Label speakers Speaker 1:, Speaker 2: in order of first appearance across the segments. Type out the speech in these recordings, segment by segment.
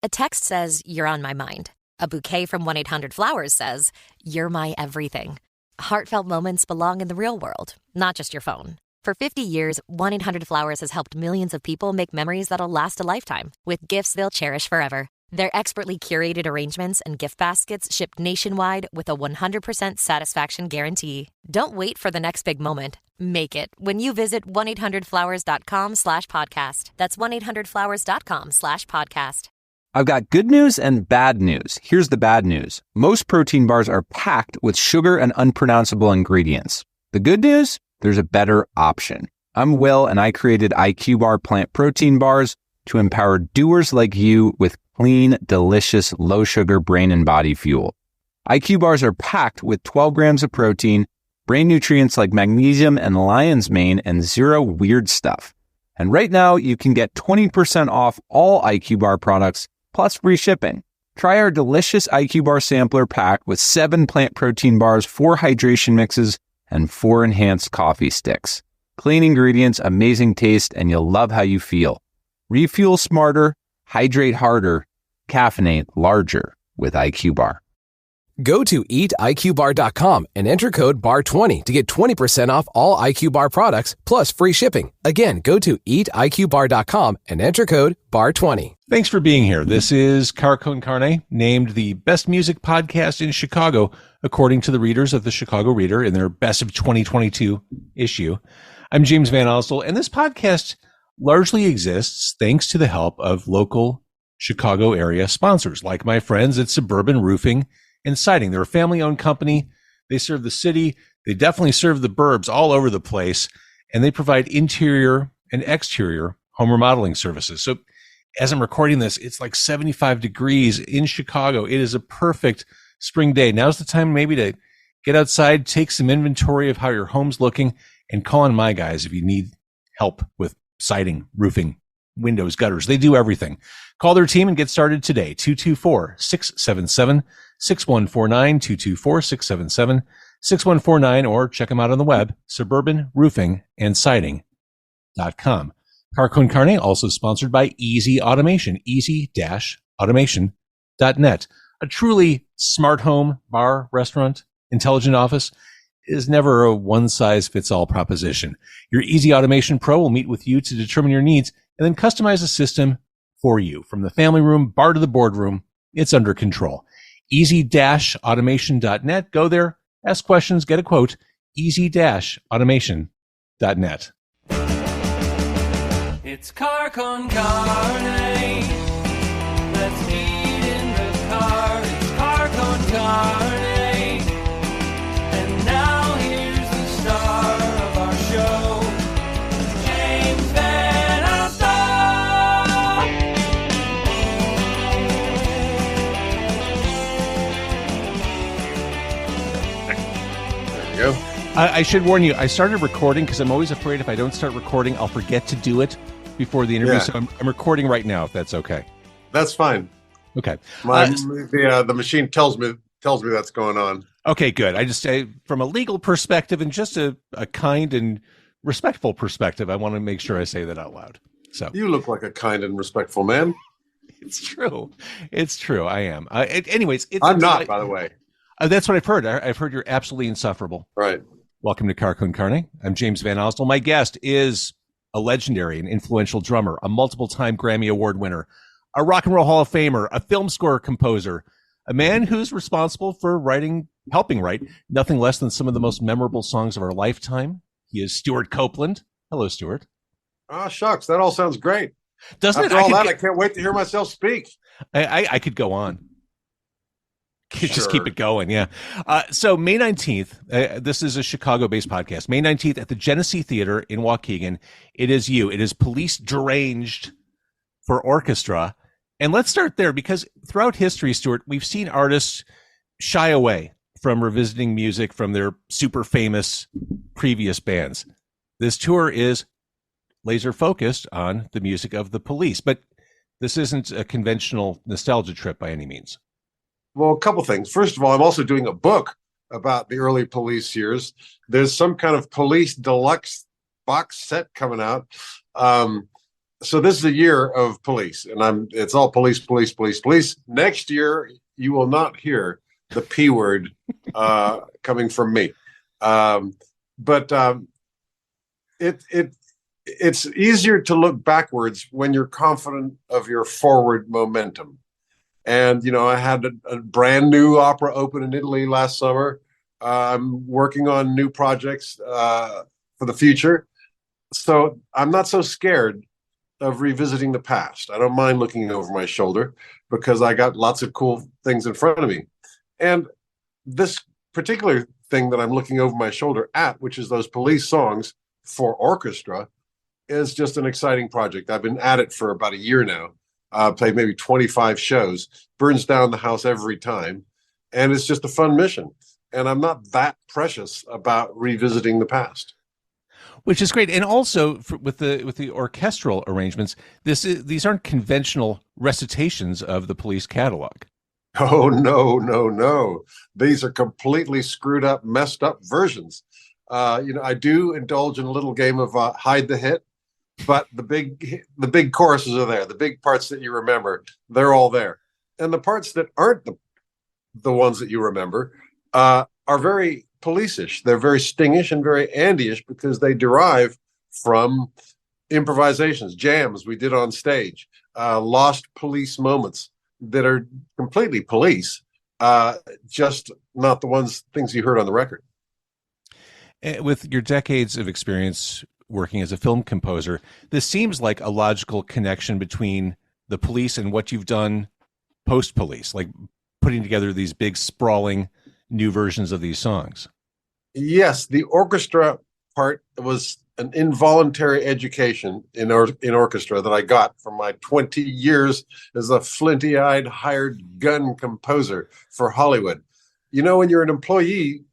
Speaker 1: A text says, "You're on my mind." A bouquet from 1-800-Flowers says, "You're my everything." Heartfelt moments belong in the real world, not just your phone. For 50 years, 1-800-Flowers has helped millions of people make memories that'll last a lifetime with gifts they'll cherish forever. Their expertly curated arrangements and gift baskets ship nationwide with a 100% satisfaction guarantee. Don't wait for the next big moment. Make it when you visit 1-800-Flowers.com/podcast. That's 1-800-Flowers.com/podcast.
Speaker 2: I've got good news and bad news. Here's the bad news. Most protein bars are packed with sugar and unpronounceable ingredients. The good news? There's a better option. I'm Will, and I created IQ Bar plant protein bars to empower doers like you with clean, delicious, low-sugar brain and body fuel. IQ bars are packed with 12 grams of protein, brain nutrients like magnesium and lion's mane, and zero weird stuff. And right now, you can get 20% off all IQ Bar products, plus free shipping. Try our delicious IQ Bar sampler pack with 7 plant protein bars, 4 hydration mixes, and 4 enhanced coffee sticks. Clean ingredients, amazing taste, and you'll love how you feel. Refuel smarter, hydrate harder, caffeinate larger with IQ Bar.
Speaker 3: Go to eatiqbar.com and enter code BAR20 to get 20% off all IQ Bar products plus free shipping. Again, go to eatiqbar.com and enter code BAR20.
Speaker 4: Thanks for being here. This is Car Con Carne, named the best music podcast in Chicago, according to the readers of the Chicago Reader in their Best of 2022 issue. I'm James Van Osdol, and this podcast largely exists thanks to the help of local Chicago area sponsors, like my friends at Suburban Roofing and Siding. They're a family-owned company. They serve the city. They definitely serve the burbs all over the place, and they provide interior and exterior home remodeling services. So as I'm recording this, it's like 75 degrees in Chicago. It is a perfect spring day. Now's the time maybe to get outside, take some inventory of how your home's looking, and call on my guys if you need help with siding, roofing, windows, gutters. They do everything. Call their team and get started today. 224-677-6149, 224-677-6149, or check them out on the web, suburbanroofingandsiding.com. Car Con Carne, also sponsored by Easy Automation, easy-automation.net. A truly smart home, bar, restaurant, intelligent office is never a one-size-fits-all proposition. Your Easy Automation Pro will meet with you to determine your needs and then customize a system for you. From the family room, bar to the boardroom, it's under control. Easy-automation.net. Go there, ask questions, get a quote. Easy-automation.net.
Speaker 5: It's Car Con Carne. Let's meet in the car. It's Car Con Carne. And now here's the star of our show, James Van Osdol.
Speaker 4: There we go. I should warn you, I started recording because I'm always afraid if I don't start recording, I'll forget to do it before the interview. Yeah. So I'm recording right now, if that's okay.
Speaker 6: That's fine.
Speaker 4: Okay.
Speaker 6: The machine tells me that's going on.
Speaker 4: Okay, good. I just say from a legal perspective and just a kind and respectful perspective, I want to make sure I say that out loud. So
Speaker 6: you look like a kind and respectful man.
Speaker 4: It's true. It's true. I am. Anyways,
Speaker 6: I'm not, by the way.
Speaker 4: That's what I've heard. I've heard you're absolutely insufferable.
Speaker 6: Right.
Speaker 4: Welcome to Car Con Carne. I'm James Van Osdol. My guest is a legendary and influential drummer, a multiple-time Grammy Award winner, a Rock and Roll Hall of Famer, a film score composer, a man who's responsible for helping write nothing less than some of the most memorable songs of our lifetime. He is Stewart Copeland. Hello, Stewart.
Speaker 6: Oh, shucks. That all sounds great.
Speaker 4: Doesn't
Speaker 6: After
Speaker 4: it?
Speaker 6: all that, I can't wait to hear myself speak.
Speaker 4: I could go on.
Speaker 6: Sure.
Speaker 4: Just keep it going, yeah. So May 19th, this is a Chicago-based podcast. May 19th at the Genesee Theatre in Waukegan. It is you. It is Police Deranged for Orchestra. And let's start there because throughout history, Stewart, we've seen artists shy away from revisiting music from their super famous previous bands. This tour is laser focused on the music of the Police, but this isn't a conventional nostalgia trip by any means.
Speaker 6: Well, a couple things. First of all, I'm also doing a book about the early Police years. There's some kind of Police deluxe box set coming out. So this is a year of police, and it's all police, police, police, police. Next year, you will not hear the P word coming from me. But it's easier to look backwards when you're confident of your forward momentum. And, I had a brand new opera open in Italy last summer. I'm working on new projects for the future. So I'm not so scared of revisiting the past. I don't mind looking over my shoulder because I got lots of cool things in front of me. And this particular thing that I'm looking over my shoulder at, which is those police songs for orchestra, is just an exciting project. I've been at it for about a year now. Played maybe 25 shows, burns down the house every time. And it's just a fun mission. And I'm not that precious about revisiting the past.
Speaker 4: Which is great. And also with the orchestral arrangements, these aren't conventional recitations of the police catalog.
Speaker 6: Oh, no, no, no. These are completely screwed up, messed up versions. I do indulge in a little game of hide the hit. But the big choruses are there. The big parts that you remember, they're all there. And the parts that aren't the ones that you remember are very police-ish. They're very Stingish and very Andy-ish because they derive from improvisations, jams we did on stage, lost police moments that are completely police, just not the things you heard on the record.
Speaker 4: With your decades of experience working as a film composer, this seems like a logical connection between the police and what you've done post-police, like putting together these big sprawling new versions of these songs.
Speaker 6: Yes, the orchestra part was an involuntary education in orchestra that I got from my 20 years as a flinty-eyed hired gun composer for Hollywood. When you're an employee,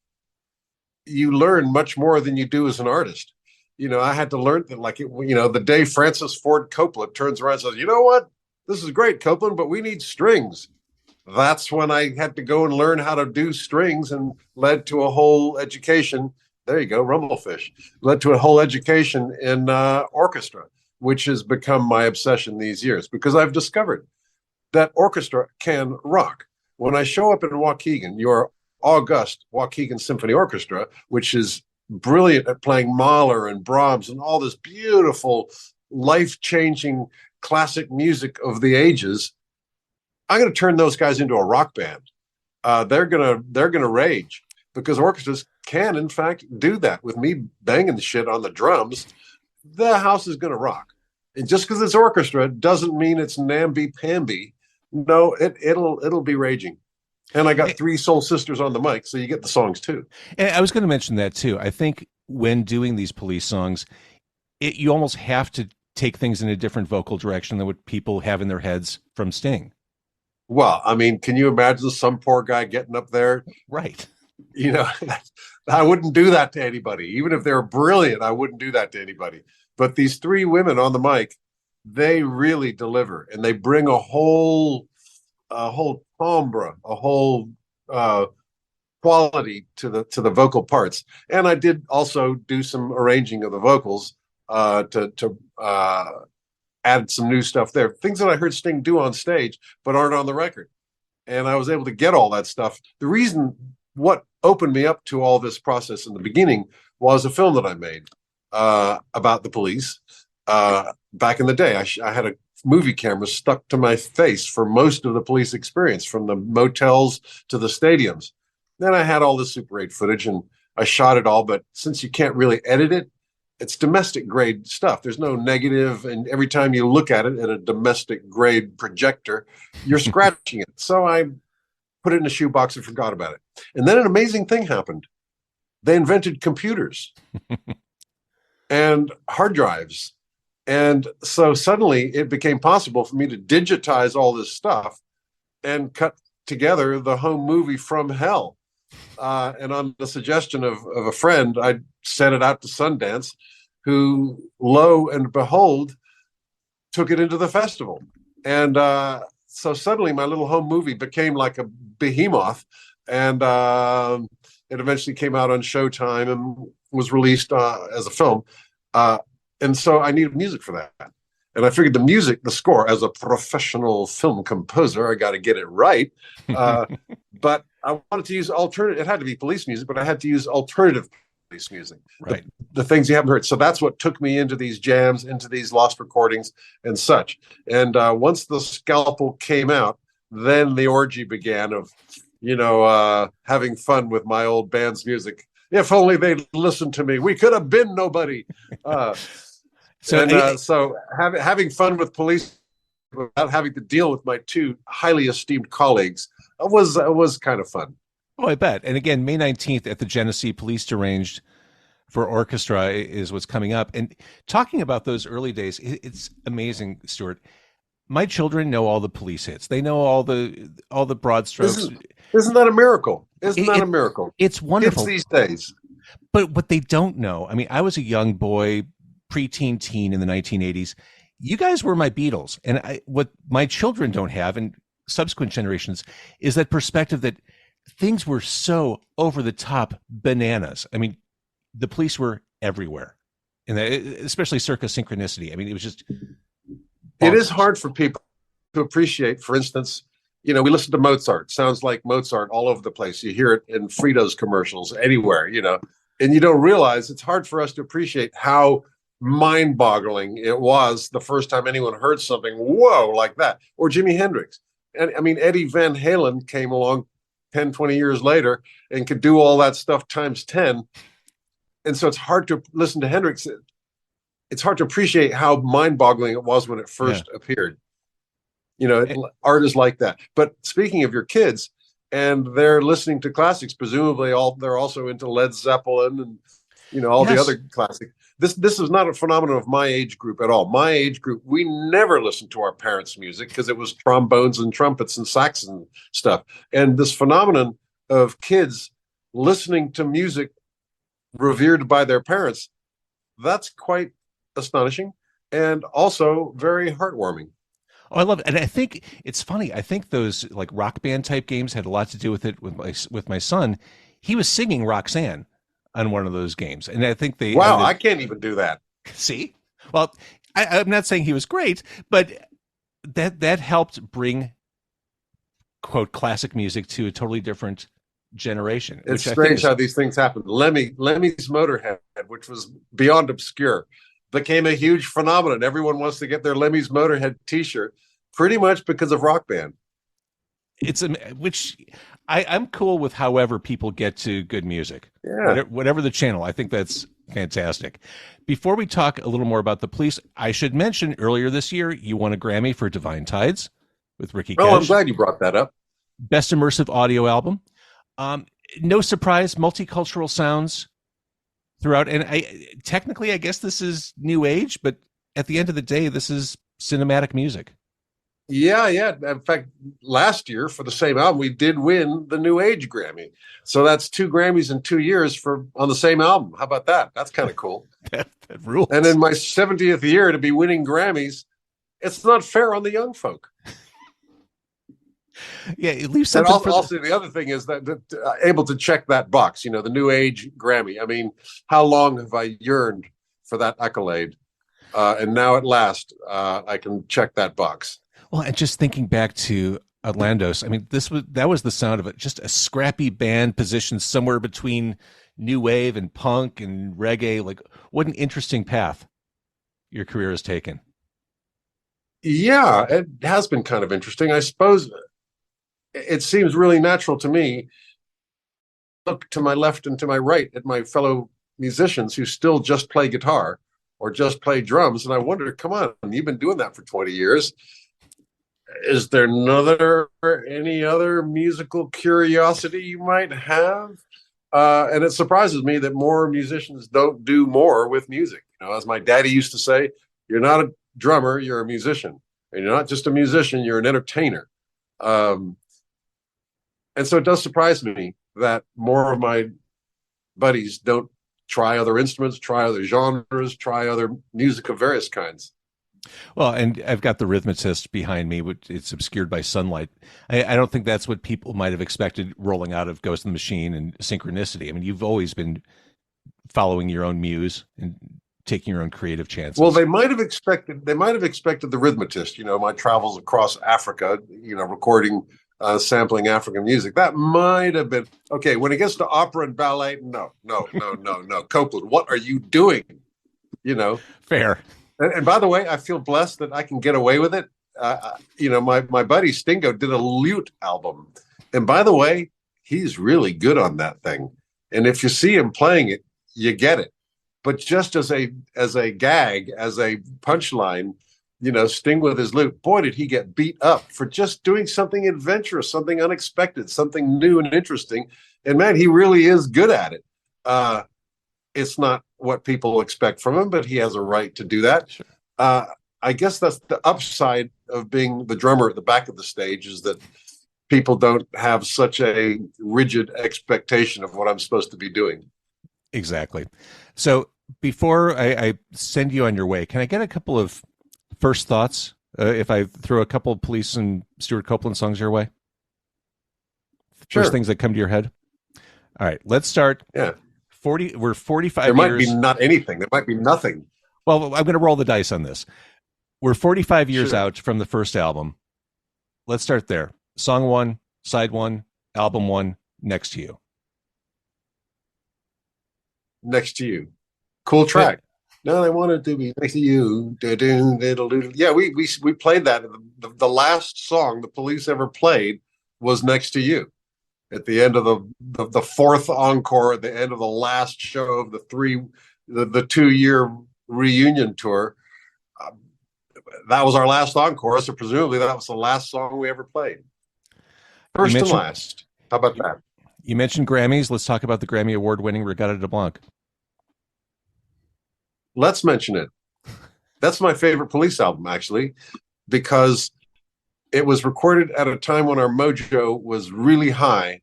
Speaker 6: you learn much more than you do as an artist. I had to learn that, the day Francis Ford Coppola turns around and says, you know what? This is great, Copeland, but we need strings. That's when I had to go and learn how to do strings, and led to a whole education. There you go, Rumblefish. Led to a whole education in orchestra, which has become my obsession these years because I've discovered that orchestra can rock. When I show up in Waukegan, your august Waukegan Symphony Orchestra, which is brilliant at playing Mahler and Brahms and all this beautiful, life-changing classic music of the ages, I'm going to turn those guys into a rock band. They're gonna rage because orchestras can, in fact, do that. With me banging the shit on the drums, the house is going to rock. And just because it's orchestra doesn't mean it's namby-pamby. No, it'll be raging. And I got 3 soul sisters on the mic, so you get the songs too.
Speaker 4: And I was going to mention that too. I think when doing these police songs, you almost have to take things in a different vocal direction than what people have in their heads from Sting.
Speaker 6: Well, I mean, can you imagine some poor guy getting up there?
Speaker 4: Right.
Speaker 6: I wouldn't do that to anybody. Even if they were brilliant, I wouldn't do that to anybody. But these 3 women on the mic, they really deliver, and they bring a whole timbre, a whole quality to the vocal parts. And I did also do some arranging of the vocals to add some new stuff there, things that I heard Sting do on stage but aren't on the record. And I was able to get all that stuff. The reason what opened me up to all this process in the beginning was a film that I made about the police. Back in the day, I had a movie camera stuck to my face for most of the police experience, from the motels to the stadiums. Then I had all the Super 8 footage and I shot it all, but since you can't really edit it, it's domestic grade stuff. There's no negative, and every time you look at it at a domestic grade projector, you're scratching it. So I put it in a shoebox and forgot about it. And then an amazing thing happened. They invented computers and hard drives. And so suddenly it became possible for me to digitize all this stuff and cut together the home movie from hell. And on the suggestion of a friend, I sent it out to Sundance, who, lo and behold, took it into the festival. And so suddenly my little home movie became like a behemoth. And it eventually came out on Showtime and was released as a film. And so I needed music for that. And I figured the music, the score, as a professional film composer, I got to get it right. But I wanted to use alternative. It had to be police music, but I had to use alternative police music,
Speaker 4: Right.
Speaker 6: the things you haven't heard. So that's what took me into these jams, into these lost recordings and such. And once the Scalpel came out, then the orgy began of, having fun with my old band's music. If only they'd listened to me, we could have been nobody. So having fun with police without having to deal with my two highly esteemed colleagues was kind of fun.
Speaker 4: Oh, I bet. And again, May 19th at the Genesee Police Deranged for Orchestra is what's coming up. And talking about those early days, it's amazing, Stewart. My children know all the police hits. They know all the broad strokes.
Speaker 6: Isn't that a miracle? Isn't that a miracle?
Speaker 4: It's wonderful.
Speaker 6: Kids these days.
Speaker 4: But what they don't know, I mean, I was a young boy, preteen teen in the 1980s. You guys were my Beatles. And what my children don't have, and subsequent generations, is that perspective that things were so over the top bananas. I mean, the police were everywhere, and especially circa Synchronicity. I mean, it was just.
Speaker 6: It is hard for people to appreciate. For instance, we listen to Mozart. Sounds like Mozart all over the place. You hear it in Fritos commercials anywhere, and you don't realize it's hard for us to appreciate how mind-boggling it was the first time anyone heard something, whoa, like that. Or Jimi Hendrix. And I mean, Eddie Van Halen came along 10, 20 years later and could do all that stuff times 10. And so it's hard to listen to Hendrix. It's hard to appreciate how mind-boggling it was when it first appeared. Art is like that. But speaking of your kids, and they're listening to classics, presumably they're also into Led Zeppelin and all the other classics. This is not a phenomenon of my age group at all. My age group, we never listened to our parents' music because it was trombones and trumpets and sax and stuff. And this phenomenon of kids listening to music revered by their parents, that's quite astonishing and also very heartwarming.
Speaker 4: Oh, I love it. And I think it's funny. I think those like rock band type games had a lot to do with it with my son. He was singing Roxanne on one of those games. And I think
Speaker 6: I can't even do that.
Speaker 4: See? Well, I'm not saying he was great, but that helped bring, quote, classic music to a totally different generation.
Speaker 6: It's strange how these things happen. Lemmy's Motorhead, which was beyond obscure, became a huge phenomenon. Everyone wants to get their Lemmy's Motorhead t-shirt pretty much because of Rock Band. I'm cool with however people get to good music. Yeah. Whatever the channel. I think that's fantastic. Before we talk a little more about the police, I should mention earlier this year, you won a Grammy for Divine Tides with Ricky Cash. Oh, I'm glad you brought that up.
Speaker 4: Best Immersive Audio Album. No surprise, multicultural sounds throughout. And I guess this is new age, but at the end of the day, this is cinematic music.
Speaker 6: Yeah. In fact, last year for the same album, we did win the New Age Grammy. So that's 2 Grammys in 2 years on the same album. How about that? That's kind of cool.
Speaker 4: that rules.
Speaker 6: And in my 70th year to be winning Grammys, it's not fair on the young folk.
Speaker 4: Yeah, it leaves something.
Speaker 6: And also the other thing is that able to check that box, the New Age Grammy. I mean, how long have I yearned for that accolade? And now at last, I can check that box.
Speaker 4: Well, and just thinking back to Atlandos, I mean, that was the sound of it. Just a scrappy band positioned somewhere between new wave and punk and reggae. Like, what an interesting path your career has taken.
Speaker 6: Yeah, it has been kind of interesting. I suppose it seems really natural to me. Look to my left and to my right at my fellow musicians who still just play guitar or just play drums. And I wonder, come on, you've been doing that for 20 years. Is there any other musical curiosity you might have? And it surprises me that more musicians don't do more with music. As my daddy used to say, you're not a drummer, you're a musician. And you're not just a musician, you're an entertainer. And so it does surprise me that more of my buddies don't try other instruments, try other genres, try other music of various kinds.
Speaker 4: Well, and I've got the rhythmicist behind me, which it's obscured by sunlight. I don't think that's what people might have expected rolling out of Ghost in the Machine and Synchronicity. I mean, you've always been following your own muse and taking your own creative chances.
Speaker 6: Well, they might have expected the rhythmist, my travels across Africa, recording, sampling African music. That might have been okay. When it gets to opera and ballet, no. Copeland, what are you doing?
Speaker 4: Fair.
Speaker 6: And by the way, I feel blessed that I can get away with it. My buddy Stingo did a lute album, and by the way, he's really good on that thing. And if you see him playing it, you get it. But just as a gag, as a punchline, Sting with his lute, boy, did he get beat up for just doing something adventurous, something unexpected, something new and interesting. And man, he really is good at it. It's not what people expect from him, but he has a right to do that.
Speaker 4: Sure.
Speaker 6: I guess that's the upside of being the drummer at the back of the stage, is that people don't have such a rigid expectation of what I'm supposed to be doing.
Speaker 4: Exactly. So before I send you on your way, can I get a couple of first thoughts if I throw a couple of Police and Stewart Copeland songs your way?
Speaker 6: Sure.
Speaker 4: First things that come to your head? All right, let's start.
Speaker 6: Yeah.
Speaker 4: We're 45
Speaker 6: There might
Speaker 4: years.
Speaker 6: be not anything. There might be nothing.
Speaker 4: Well, I'm going to roll the dice on this. We're 45 years
Speaker 6: Sure.
Speaker 4: out from the first album. Let's start there. Song 1, side 1, album 1, Next to You.
Speaker 6: Next to You. Cool track. No, I wanted to be next to you. Yeah, we played that. The last song the Police ever played was Next to You. At the end of the fourth encore, at the end of the last show of the 2-year reunion tour. That was our last encore, so presumably that was the last song we ever played. First and last. How about that?
Speaker 4: You mentioned Grammys. Let's talk about the Grammy Award-winning Regatta de Blanc.
Speaker 6: Let's mention it. That's my favorite Police album, actually, because it was recorded at a time when our mojo was really high,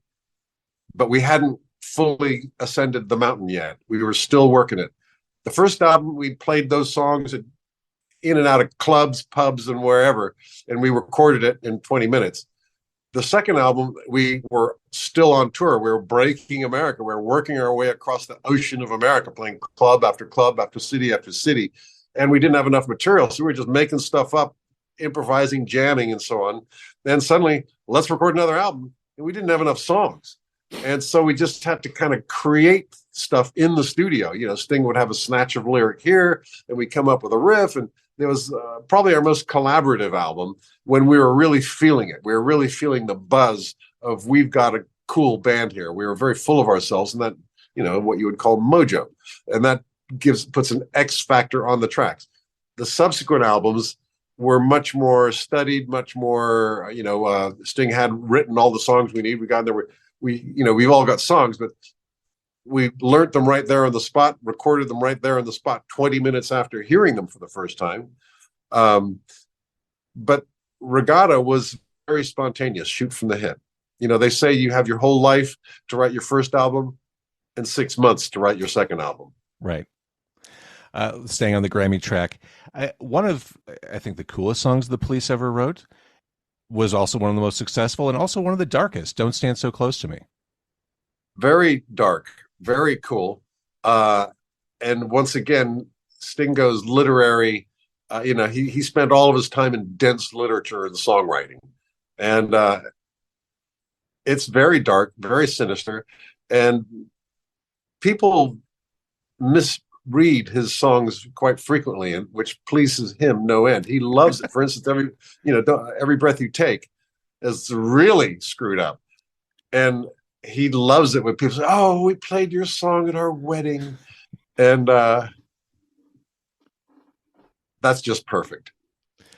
Speaker 6: but we hadn't fully ascended the mountain yet. We were still working it. The first album, we played those songs in and out of clubs, pubs, and wherever, and we recorded it in 20 minutes. The second album, we were still on tour. We were breaking America. We were working our way across the ocean of America, playing club after club after city, and we didn't have enough material, so we were just making stuff up, improvising, jamming, and so on. Then suddenly, let's record another album, and we didn't have enough songs. And so we just had to kind of create stuff in the studio. Sting would have a snatch of lyric here, and we'd come up with a riff, and it was probably our most collaborative album when we were really feeling it. We were really feeling the buzz of, we've got a cool band here. We were very full of ourselves, and that, what you would call mojo. And that puts an X factor on the tracks. The subsequent albums were much more studied, much more, Sting had written all the songs we need. We got there. We've all got songs, but we learned them right there on the spot, recorded them right there on the spot 20 minutes after hearing them for the first time. But Regatta was very spontaneous, shoot from the hip. They say you have your whole life to write your first album and 6 months to write your second album.
Speaker 4: Right. Staying on the Grammy track, one of, I think, the coolest songs the Police ever wrote was also one of the most successful and also one of the darkest, Don't Stand So Close to Me.
Speaker 6: Very dark, very cool. And once again, Stingo's literary, he spent all of his time in dense literature and songwriting. And it's very dark, very sinister. And people misread his songs quite frequently, and which pleases him no end. He loves it. For instance, Every Breath You Take is really screwed up. And he loves it when people say, "Oh, we played your song at our wedding." And that's just perfect.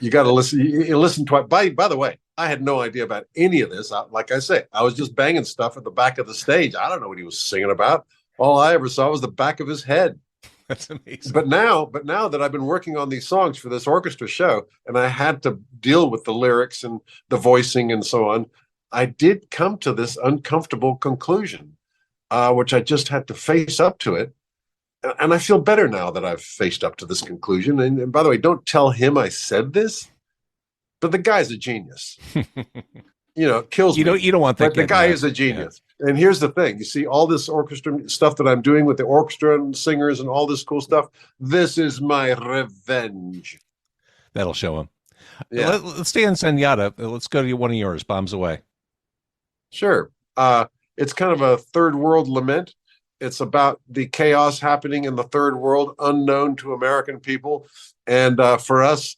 Speaker 6: You got to listen. You listen twice. By the way, I had no idea about any of this. Like I say, I was just banging stuff at the back of the stage. I don't know what he was singing about. All I ever saw was the back of his head.
Speaker 4: That's amazing.
Speaker 6: But now that I've been working on these songs for this orchestra show, and I had to deal with the lyrics and the voicing and so on, I did come to this uncomfortable conclusion, which I just had to face up to it. And I feel better now that I've faced up to this conclusion. And by the way, don't tell him I said this, but the guy's a genius. kills me.
Speaker 4: You don't want that.
Speaker 6: But the guy is a genius. Yeah. And here's the thing. You see all this orchestra stuff that I'm doing with the orchestra and singers and all this cool stuff. This is my revenge.
Speaker 4: That'll show him.
Speaker 6: Yeah.
Speaker 4: Let's stay on Zenyatta. Let's go to one of yours, Bombs Away.
Speaker 6: Sure. It's kind of a third world lament. It's about the chaos happening in the third world, unknown to American people. And for us,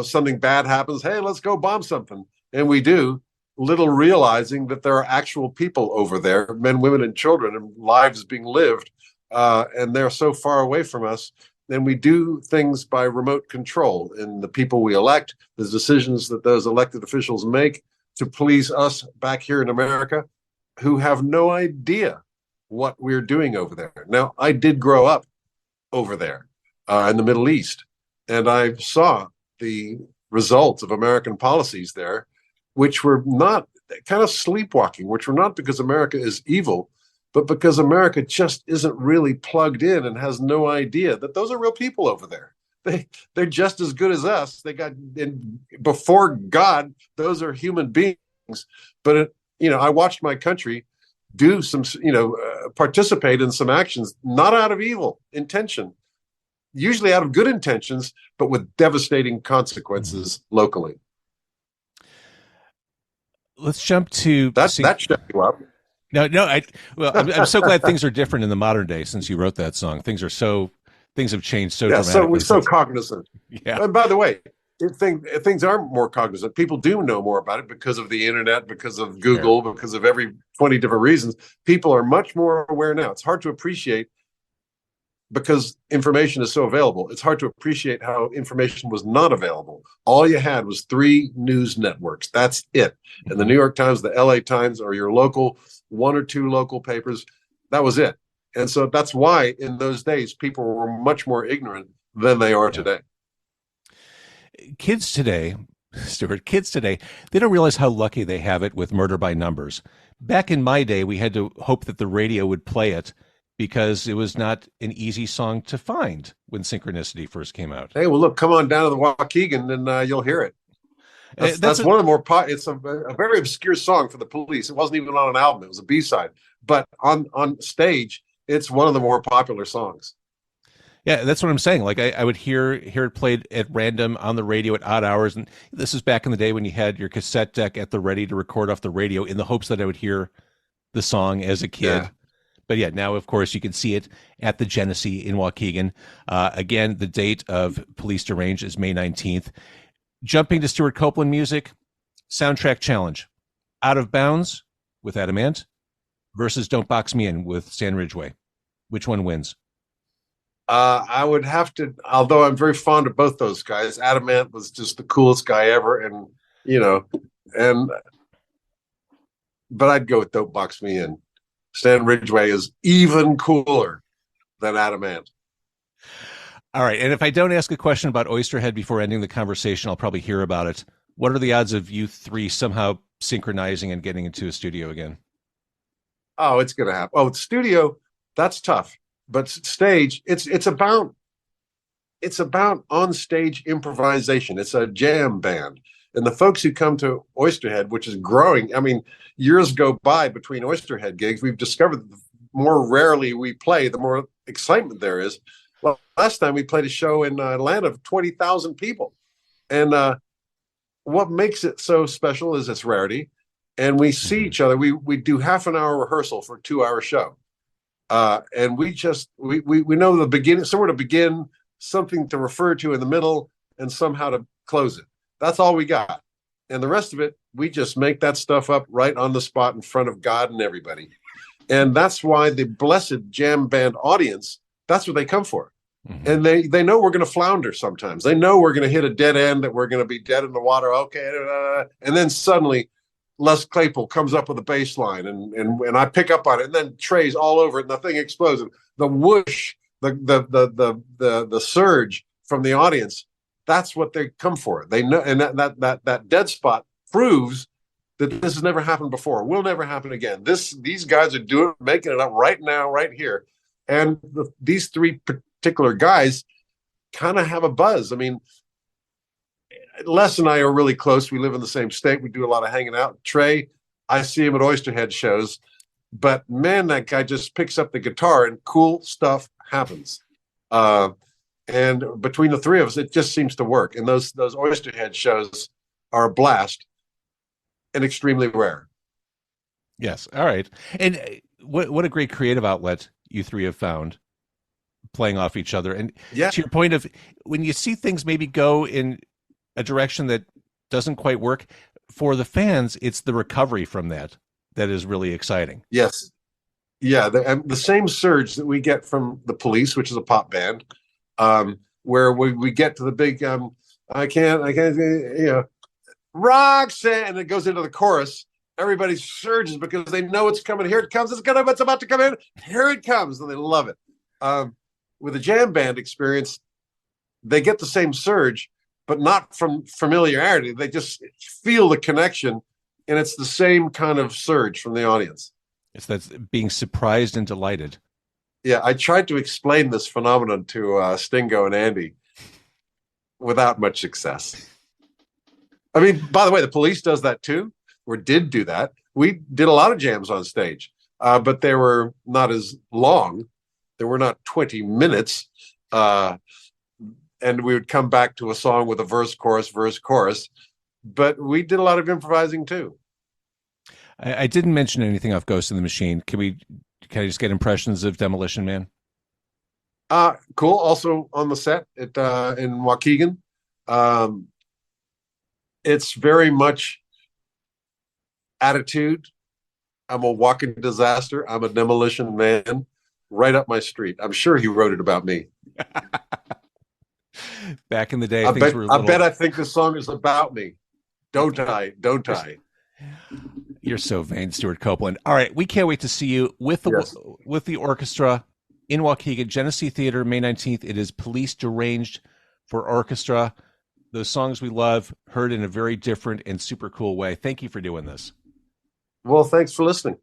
Speaker 6: something bad happens. Hey, let's go bomb something. And we do, little realizing that there are actual people over there, men, women, and children, and lives being lived. And they're so far away from us. Then we do things by remote control. And the people we elect, the decisions that those elected officials make to please us back here in America, who have no idea what we're doing over there. Now, I did grow up over there in the Middle East, and I saw the results of American policies there, which were not kind of sleepwalking, which were not because America is evil, but because America just isn't really plugged in and has no idea that those are real people over there. They're just as good as us. Before God, those are human beings. But I watched my country do some, participate in some actions, not out of evil intention, usually out of good intentions, but with devastating consequences locally.
Speaker 4: Let's jump to
Speaker 6: that shut you up.
Speaker 4: No. I'm so glad things are different in the modern day since you wrote that song. Things have changed so dramatically.
Speaker 6: So we're so cognizant.
Speaker 4: Yeah.
Speaker 6: And by the way, things are more cognizant. People do know more about it because of the internet, because of Google, because of every 20 different reasons. People are much more aware now. It's hard to appreciate because information is so available. It's hard to appreciate how information was not available. All you had was 3 news networks. That's it. And the New York Times, the LA Times, or your local 1 or 2 local papers. That was it. And so that's why in those days, people were much more ignorant than they are today.
Speaker 4: Kids today, Stewart, they don't realize how lucky they have it with Murder by Numbers. Back in my day, we had to hope that the radio would play it because it was not an easy song to find when Synchronicity first came out.
Speaker 6: Hey, well, look, come on down to the Waukegan and you'll hear it. That's one of the more it's a very obscure song for the Police. It wasn't even on an album. It was a B-side. But on stage, it's one of the more popular songs.
Speaker 4: Yeah, that's what I'm saying. Like I would hear it played at random on the radio at odd hours. And this is back in the day when you had your cassette deck at the ready to record off the radio in the hopes that I would hear the song as a kid. Yeah. But yeah, now, of course, you can see it at the Genesee in Waukegan. Again, the date of Police Deranged is May 19th. Jumping to Stewart Copeland music, soundtrack challenge. Out of Bounds with Adamant versus Don't Box Me In with Stan Ridgway. Which one wins?
Speaker 6: I would have to, although I'm very fond of both those guys. Adamant was just the coolest guy ever. And, but I'd go with Don't Box Me In. Stan Ridgway is even cooler than Adamant.
Speaker 4: All right. And if I don't ask a question about Oysterhead before ending the conversation, I'll probably hear about it. What are the odds of you 3 somehow synchronizing and getting into a studio again?
Speaker 6: Oh, it's going to happen. Oh, studio, that's tough. But stage, it's about on stage improvisation. It's a jam band. And the folks who come to Oysterhead, which is growing, I mean, years go by between Oysterhead gigs. We've discovered that the more rarely we play, the more excitement there is. Well, last time we played a show in Atlanta of 20,000 people. And what makes it so special is its rarity. And we see each other. We do half an hour rehearsal for a 2-hour show. And we know the beginning, somewhere to begin, something to refer to in the middle, and somehow to close it. That's all we got. And the rest of it, we just make that stuff up right on the spot in front of God and everybody. And that's why the blessed jam band audience, that's what they come for. Mm-hmm. And they know we're going to flounder sometimes. They know we're going to hit a dead end, that we're going to be dead in the water. Okay. And then suddenly Les Claypool comes up with a bass line and I pick up on it, and then Trey's all over it and the thing explodes. The whoosh, the surge from the audience, that's what they come for. They know, and that dead spot proves that this has never happened before. Will never happen again. These guys are making it up right now, right here. And these 3 particular guys kind of have a buzz. I mean, Les and I are really close. We live in the same state. We do a lot of hanging out. Trey, I see him at Oysterhead shows, but man, that guy just picks up the guitar and cool stuff happens. And between the three of us, it just seems to work. And those Oysterhead shows are a blast and extremely rare.
Speaker 4: Yes. All right. And what a great creative outlet you three have found, playing off each other. And
Speaker 6: Yeah.
Speaker 4: to your point of when you see things maybe go in a direction that doesn't quite work for the fans, it's the recovery from that is really exciting.
Speaker 6: Yes. Yeah. The same surge that we get from the Police, which is a pop band, where we get to the big, I can't, Roxanne, and it goes into the chorus. Everybody surges because they know it's coming. Here it comes. It's about to come in. Here it comes. And they love it. With the jam band experience, they get the same surge, but not from familiarity. They just feel the connection, and it's the same kind of surge from the audience.
Speaker 4: It's that being surprised and delighted.
Speaker 6: Yeah, I tried to explain this phenomenon to Stingo and Andy without much success. I mean, by the way, the Police does that too, or did do that. We did a lot of jams on stage, but they were not as long. They were not 20 minutes. And we would come back to a song with a verse, chorus. But we did a lot of improvising too.
Speaker 4: I didn't mention anything off Ghost in the Machine. Can I just get impressions of Demolition Man?
Speaker 6: Cool. Also on the set in Waukegan. It's very much attitude. I'm a walking disaster. I'm a demolition man. Right up my street. I'm sure he wrote it about me.
Speaker 4: Back in the day,
Speaker 6: I bet I think this song is about me. Don't I?
Speaker 4: You're so vain, Stewart Copeland. All right, we can't wait to see you with the orchestra in Waukegan, Genesee Theatre, May 19th. It is Police Deranged for orchestra. Those songs we love, heard in a very different and super cool way. Thank you for doing this.
Speaker 6: Well, thanks for listening.